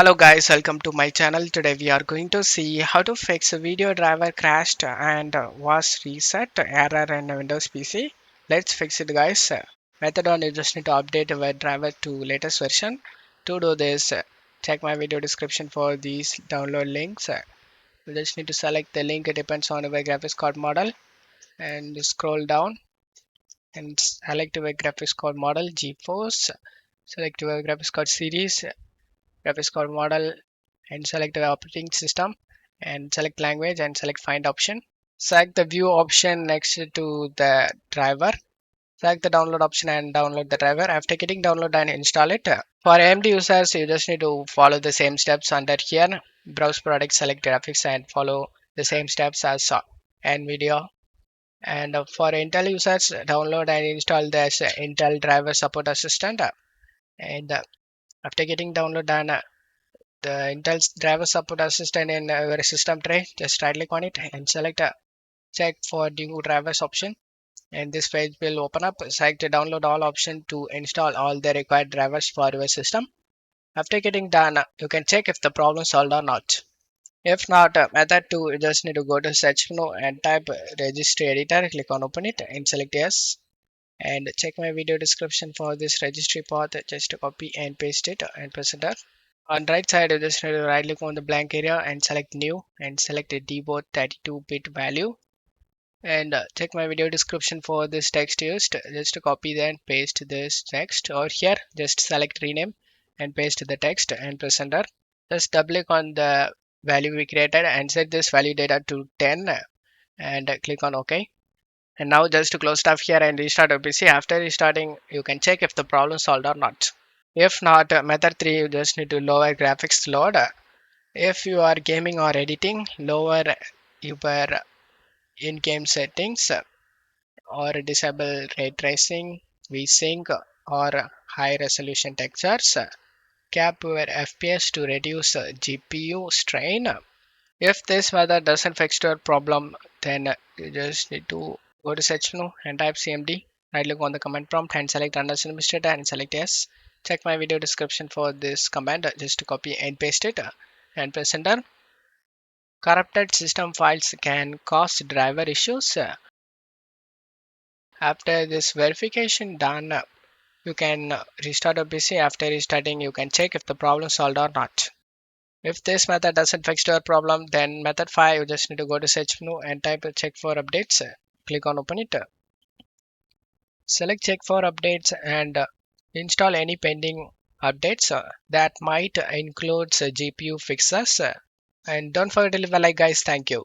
Hello guys, welcome to my channel. Today we are going to see how to fix a video driver crashed and was reset error in Windows PC. Let's fix it guys. Method 1, you just need to update your driver to latest version. To do this, check my video description for these download links. You just need to select the link. It depends on your graphics card model and scroll down and select your graphics card model GeForce. Select your graphics card series, graphics card model, and select the operating system and select language and select find option. Select the view option next to the driver. Select the download option and download the driver. After getting download and install it. For AMD users, you just need to follow the same steps under here. Browse product, select graphics and follow the same steps as Nvidia. And for Intel users, download and install this Intel driver support assistant. And after getting download done, the Intel's driver support assistant in your system tray, just right click on it and select check for new drivers option, and this page will open up. Select download all option to install all the required drivers for your system. After getting done, you can check if the problem solved or not. If not, method 2, you just need to go to search menu and type registry editor, click on open it and select yes, and check my video description for this registry path. Just copy and paste it and press enter. On right side, you just need to right click on the blank area and select new and select a deboard 32-bit value. And check my video description for this text used. Just to copy and paste this text, or here just select rename and paste the text and press enter. Just double click on the value we created and set this value data to 10 and click on OK. And now just to close stuff here and restart your PC. After restarting, you can check if the problem solved or not. If not, method 3, you just need to lower graphics load. If you are gaming or editing, lower your in-game settings or disable ray tracing, VSync, or high resolution textures. Cap your FPS to reduce GPU strain. If this method doesn't fix your problem, then you just need to go to search menu and type CMD. Right click on the command prompt and select understand administrator and select yes. Check my video description for this command. Just to copy and paste it and press enter. Corrupted system files can cause driver issues. After this verification done, you can restart your PC. After restarting, you can check if the problem solved or not. If this method doesn't fix your problem, then method 5, you just need to go to search menu and type check for updates. Click on open it. Select check for updates and install any pending updates that might include GPU fixes. And don't forget to leave a like guys. Thank you.